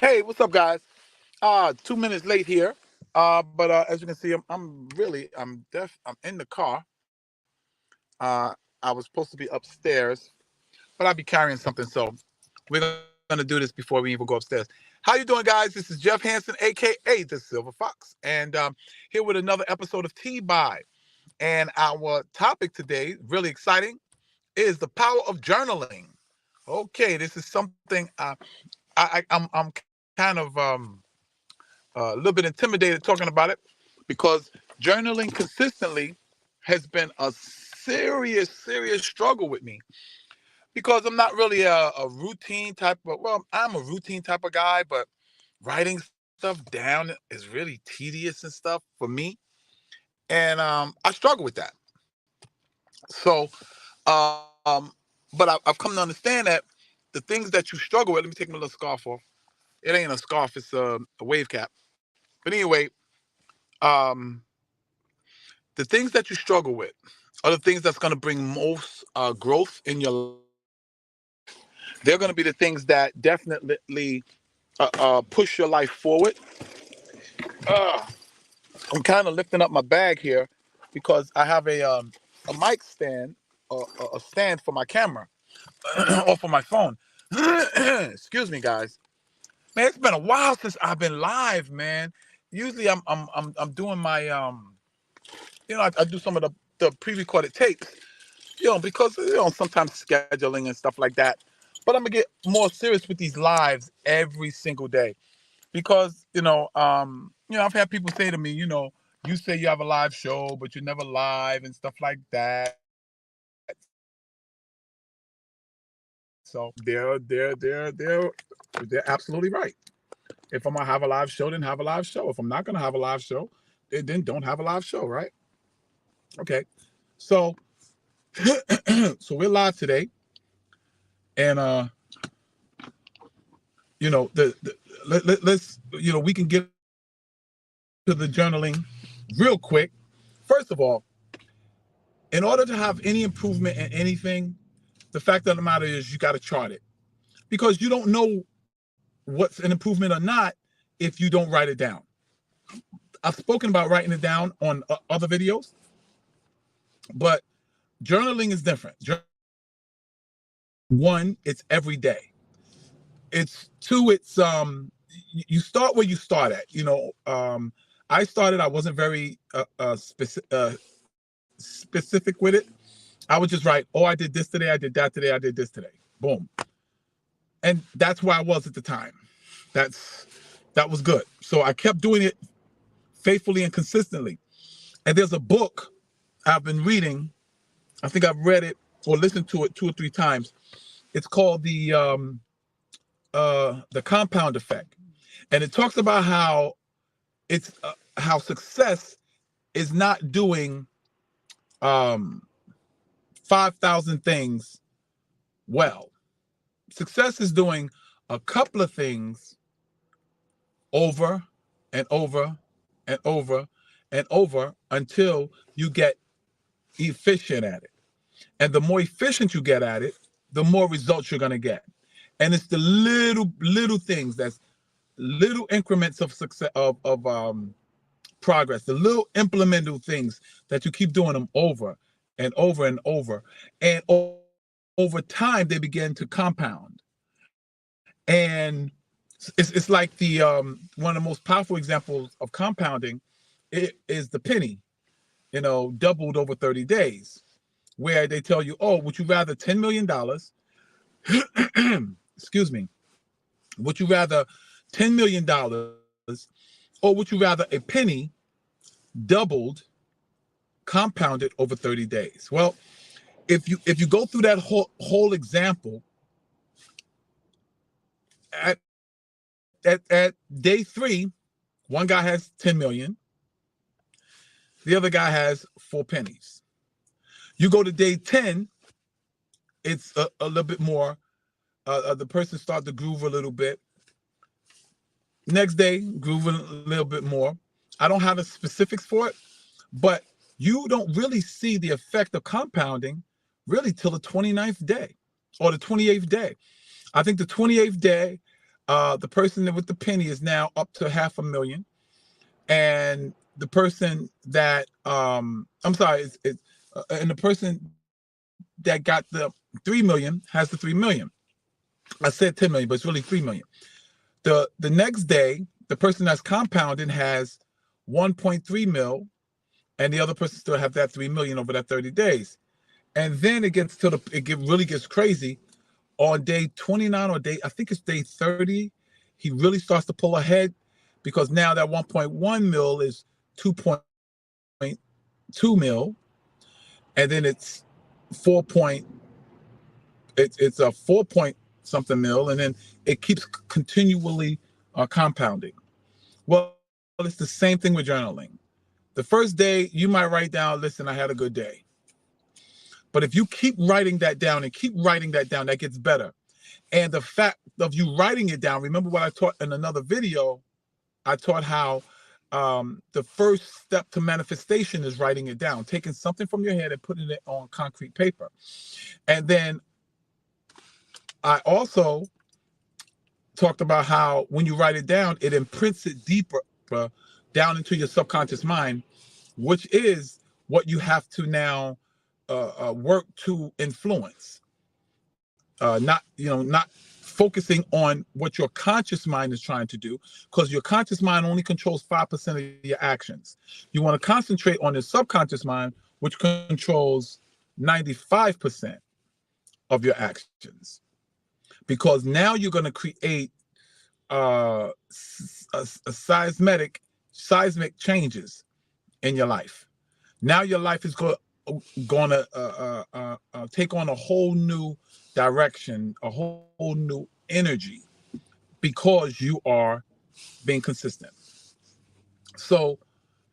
Hey, what's up, guys? 2 minutes late here. But as you can see, I'm in the car. Uh, I was supposed to be upstairs, but I'll be carrying something, so we're gonna do this before we even go upstairs. How you doing, guys? This is Jeff Hansen, aka the Silver Fox, and here with another episode of T By. And our topic today, really exciting, is the power of journaling. Okay, this is something I'm kind of a little bit intimidated talking about it because journaling consistently has been a serious struggle with me because I'm not really a routine type of, well, I'm a routine type of guy, but writing stuff down is really tedious and stuff for me. And I struggle with that. So, um, but I've come to understand that the things that you struggle with, let me take my little scarf off. It ain't a scarf, it's a wave cap. But anyway, um, the things that you struggle with are the things that's going to bring most growth in your life. They're going to be the things that definitely push your life forward. Uh, I'm kind of lifting up my bag here because I have a mic stand, a stand for my camera or for my phone. Excuse me, guys. Man, it's been a while since I've been live, man. Usually I'm doing my I do some of the pre-recorded tapes, because sometimes scheduling and stuff like that. But I'm gonna get more serious with these lives every single day because I've had people say to me, you say you have a live show, but you're never live and stuff like that. So they're absolutely right. If I'm gonna have a live show, then have a live show. If I'm not gonna have a live show, then don't have a live show, right? Okay. So so we're live today, and let's we can get to the journaling real quick. First of all, in order to have any improvement in anything, the fact of the matter is you got to chart it because you don't know what's an improvement or not if you don't write it down. I've spoken about writing it down on other videos, but journaling is different. One, it's every day. It's two, it's you start where you start at. I wasn't very specific with it. I would just write, oh, I did this today, I did that today, I did this today. Boom. And that's where I was at the time. That was good. So I kept doing it faithfully and consistently. And there's a book I've been reading. I think I've read it or listened to it 2 or 3 times. It's called the Compound Effect, and it talks about how how success is not doing 5,000 things well. Success is doing a couple of things over and over and over and over until you get efficient at it. And the more efficient you get at it, the more results you're going to get. And it's the little things, that's little increments of success, of progress, the little implemental things that you keep doing them over and over and over. And over time, they begin to compound. And it's like the one of the most powerful examples of compounding is the penny, doubled over 30 days, where they tell you, oh, would you rather $10 million? Excuse me. Would you rather $10 million, or would you rather a penny doubled, compounded over 30 days? Well, if you go through that whole example, at day 3, one guy has 10 million, the other guy has 4 pennies. You go to day 10, it's a little bit more. The person starts to groove a little bit. Next day, grooving a little bit more. I don't have the specifics for it, but you don't really see the effect of compounding really till the 29th day or the 28th day. I think the 28th day, The person with the penny is now up to 500,000, and the person that I'm sorry, and the person that got the 3 million has the 3 million. I said 10 million, but it's really 3 million. The next day, the person that's compounding has 1.3 mil, and the other person still have that 3 million over that 30 days. And then it gets to really gets crazy on day 29 or I think it's day 30. He really starts to pull ahead, because now that 1.1 mil is 2.2 mil, and then it's 4 point, it's a 4 point something mil, and then it keeps continually compounding. Well, it's the same thing with journaling. The first day you might write down, listen, I had a good day. But if you keep writing that down and keep writing that down, that gets better. And the fact of you writing it down, remember what I taught in another video? I taught how the first step to manifestation is writing it down, taking something from your head and putting it on concrete paper. And then I also talked about how when you write it down, it imprints it deeper down into your subconscious mind, which is what you have to now work to influence. Not focusing on what your conscious mind is trying to do, because your conscious mind only controls 5% of your actions. You want to concentrate on the subconscious mind, which controls 95% of your actions, because now you're going to create a seismic changes in your life. Now your life is going to take on a whole new direction, a whole new energy, because you are being consistent. So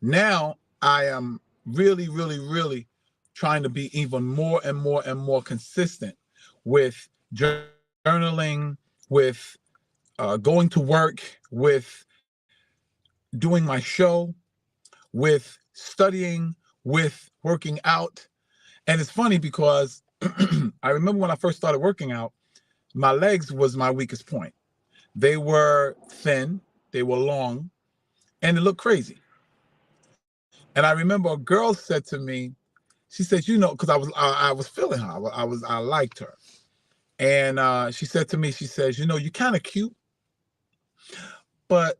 now I am really, really, really trying to be even more and more and more consistent with journaling, with going to work, with doing my show, with studying, with working out. And it's funny because I remember when I first started working out, my legs was my weakest point. They were thin, they were long, and it looked crazy. And I remember a girl said to me, she said, because I was feeling her, I liked her, and she said to me, she says, you're kind of cute, but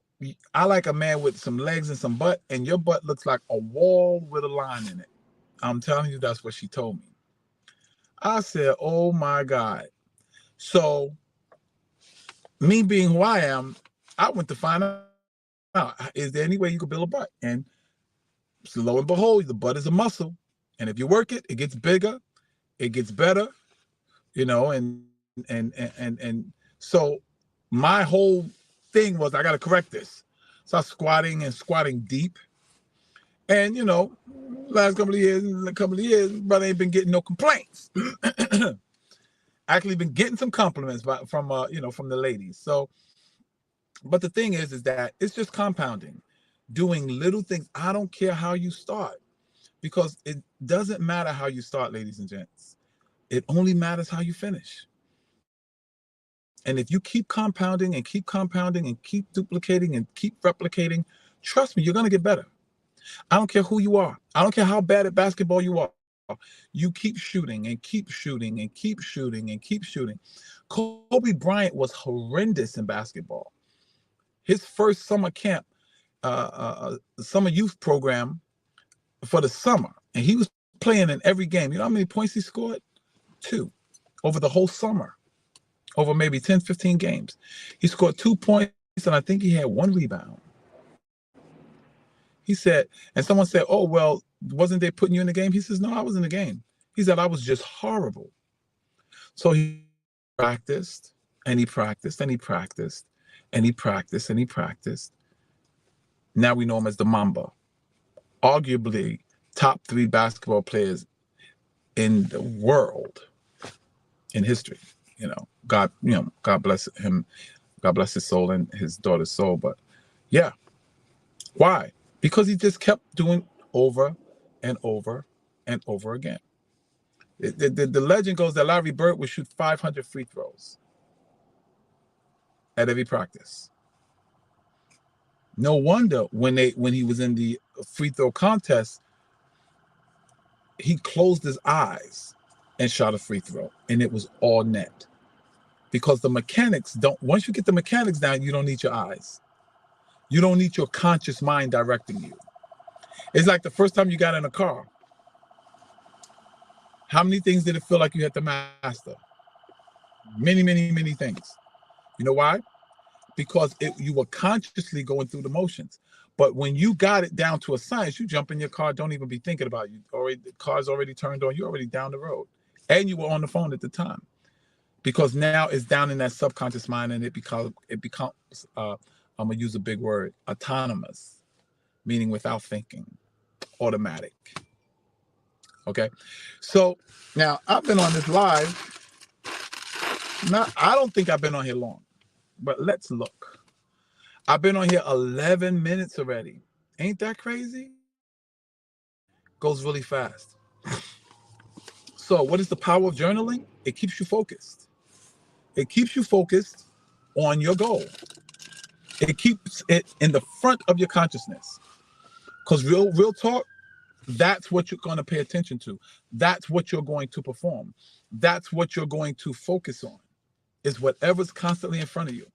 I like a man with some legs and some butt, and your butt looks like a wall with a line in it. I'm telling you, that's what she told me. I said, oh my God. So me being who I am, I went to find out, is there any way you could build a butt? And lo and behold, the butt is a muscle. And if you work it, it gets bigger, it gets better, and so my whole thing was, I got to correct this. So I was squatting deep. And, last couple of years, brother ain't been getting no complaints. Actually been getting some compliments from the ladies. So, but the thing is that it's just compounding, doing little things. I don't care how you start, because it doesn't matter how you start, ladies and gents. It only matters how you finish. And if you keep compounding and keep compounding and keep duplicating and keep replicating, trust me, you're going to get better. I don't care who you are. I don't care how bad at basketball you are. You keep shooting and keep shooting and keep shooting and keep shooting. Kobe Bryant was horrendous in basketball. His first summer camp, summer youth program for the summer, and he was playing in every game. You know how many points he scored? 2 over the whole summer, over maybe 10, 15 games. He scored 2 points, and I think he had 1 rebound. He said, and someone said, oh, well, wasn't they putting you in the game? He says, no, I was in the game. He said, I was just horrible. So he practiced, and he practiced, and he practiced, and he practiced, and he practiced. Now we know him as the Mamba, arguably top 3 basketball players in the world, in history. God bless him. God bless his soul and his daughter's soul. But yeah, why? Because he just kept doing over and over and over again. The legend goes that Larry Bird would shoot 500 free throws. at every practice. No wonder when he was in the free throw contest, he closed his eyes and shot a free throw, and it was all net. Because the mechanics don't, once you get the mechanics down, you don't need your eyes. You don't need your conscious mind directing you. It's like the first time you got in a car. How many things did it feel like you had to master? Many, many, many things. You know why? Because you were consciously going through the motions. But when you got it down to a science, you jump in your car, don't even be thinking about it. The car's already turned on, you're already down the road. And you were on the phone at the time. Because now it's down in that subconscious mind, and it becomes I'm gonna use a big word, autonomous, meaning without thinking, automatic. Okay, so now I've been on this live. Now I don't think I've been on here long, but let's look. I've been on here 11 minutes already. Ain't that crazy? Goes really fast. So what is the power of journaling? It keeps you focused. It keeps you focused on your goal. It keeps it in the front of your consciousness. Because real talk, that's what you're going to pay attention to. That's what you're going to perform. That's what you're going to focus on, is whatever's constantly in front of you.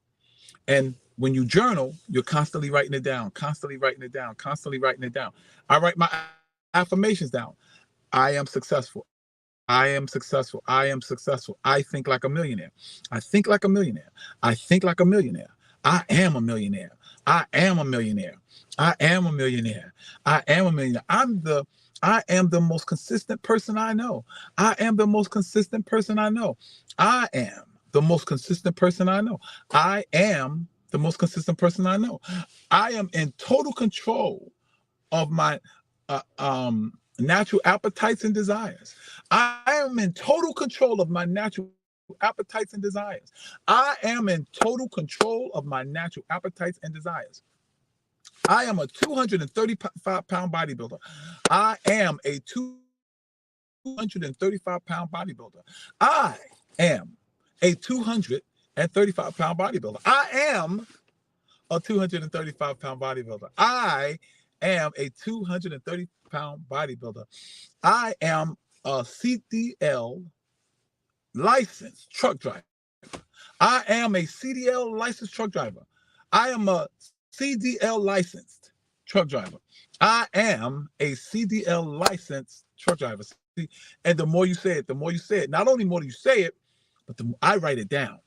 And when you journal, you're constantly writing it down, constantly writing it down, constantly writing it down. I write my affirmations down. I am successful. I am successful. I am successful. I think like a millionaire. I think like a millionaire. I think like a millionaire. I am a millionaire. I am a millionaire. I am a millionaire. I am a millionaire. I am the most consistent person I know. I am the most consistent person I know. I am the most consistent person I know. I am the most consistent person I know. I am in total control of my natural appetites and desires. I am in total control of my natural appetites and desires. I am in total control of my natural appetites and desires. I am a 235-pound bodybuilder. I am a 235-pound bodybuilder. I am a 235-pound bodybuilder. I am a 235-pound bodybuilder. I am a 230-pound bodybuilder. I am a CDL licensed truck driver. I am a CDL licensed truck driver. I am a CDL licensed truck driver. I am a CDL licensed truck driver. And the more you say it, the more you say it. Not only more do you say it, but I write it down.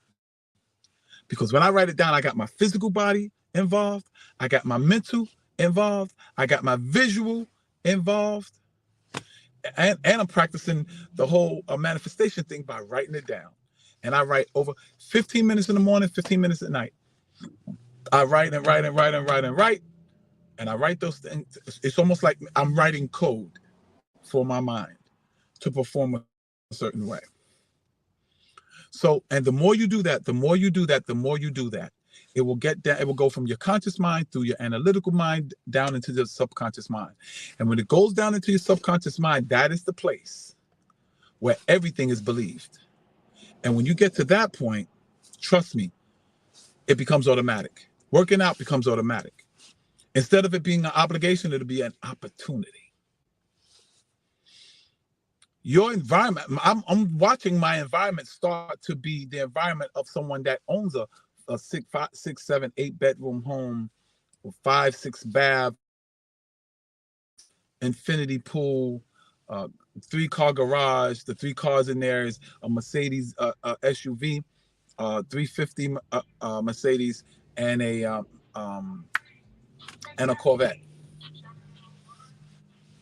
Because when I write it down, I got my physical body involved. I got my mental involved. I got my visual involved. And I'm practicing the whole manifestation thing by writing it down. And I write over 15 minutes in the morning, 15 minutes at night. I write and write and write and write and write. And I write those things. It's almost like I'm writing code for my mind to perform a certain way. So, and the more you do that, the more you do that, the more you do that, it will get down. It will go from your conscious mind through your analytical mind down into the subconscious mind. And when it goes down into your subconscious mind, that is the place where everything is believed. And when you get to that point, trust me, it becomes automatic. Working out becomes automatic. Instead of it being an obligation, it'll be an opportunity. Your environment, I'm watching my environment start to be the environment of someone that owns a 6, 7, 8 bedroom home with 5, 6 baths, infinity pool, 3-car garage. The 3 cars in there is a Mercedes SUV, 350 Mercedes, and a Corvette.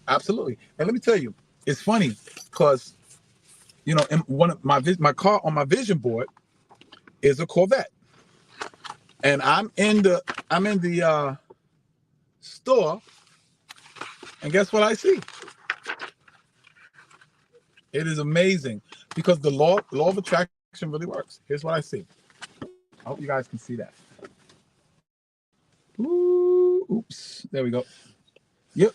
Absolutely. And let me tell you, it's funny because, you know, in one of my car on my vision board is a Corvette, and I'm in the store, and guess what I see? It is amazing because the law of attraction really works. Here's what I see. I hope you guys can see that. Ooh, oops, there we go. Yep.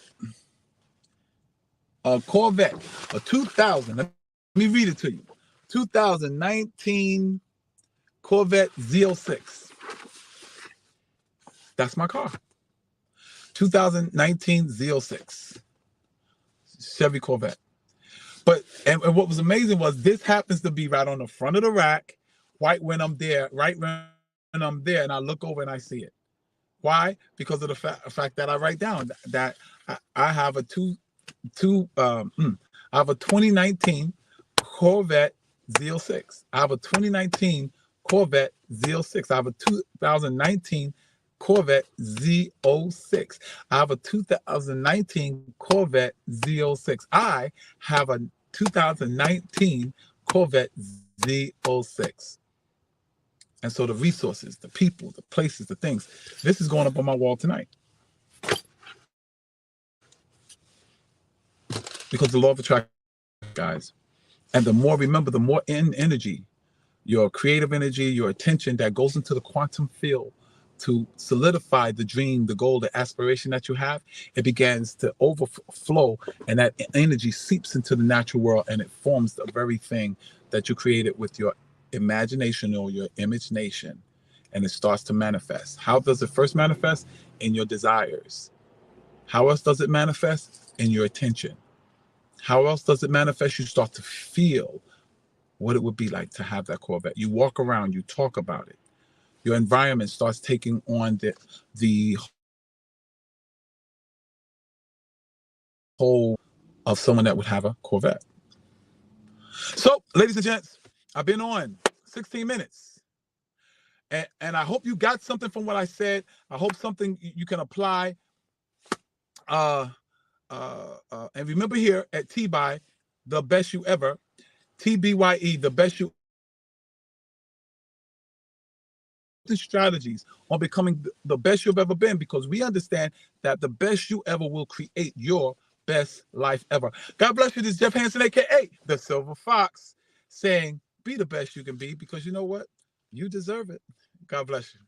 A Corvette, a 2000. Let me read it to you. 2019 Corvette Z06. That's my car. 2019 Z06 Chevy Corvette. But and what was amazing was this happens to be right on the front of the rack, right when I'm there, and I look over and I see it. Why? Because of the fact that I write down that I have a I have a 2019 Corvette Z06. I have a 2019 Corvette Z06. I have a 2019 Corvette Z06. I have a 2019 Corvette Z06. I have a 2019 Corvette Z06. And so the resources, the people, the places, the things, this is going up on my wall tonight. Because the law of attraction, guys. And the more, remember, the more energy, your creative energy, your attention that goes into the quantum field to solidify the dream, the goal, the aspiration that you have, it begins to overflow, and that energy seeps into the natural world, and it forms the very thing that you created with your imagination or your imagination, and it starts to manifest. How does it first manifest? In your desires. How else does it manifest? In your attention. How else does it manifest? You start to feel what it would be like to have that Corvette. You walk around, you talk about it. Your environment starts taking on the whole of someone that would have a Corvette. So, ladies and gents, I've been on 16 minutes. And I hope you got something from what I said. I hope something you can apply. And remember here at T-Buy, the best you ever, TBYE, the best you strategies on becoming the best you've ever been, because we understand that the best you ever will create your best life ever. God bless you. This is Jeff Hansen, aka the Silver Fox, saying be the best you can be, because you know what? You deserve it. God bless you.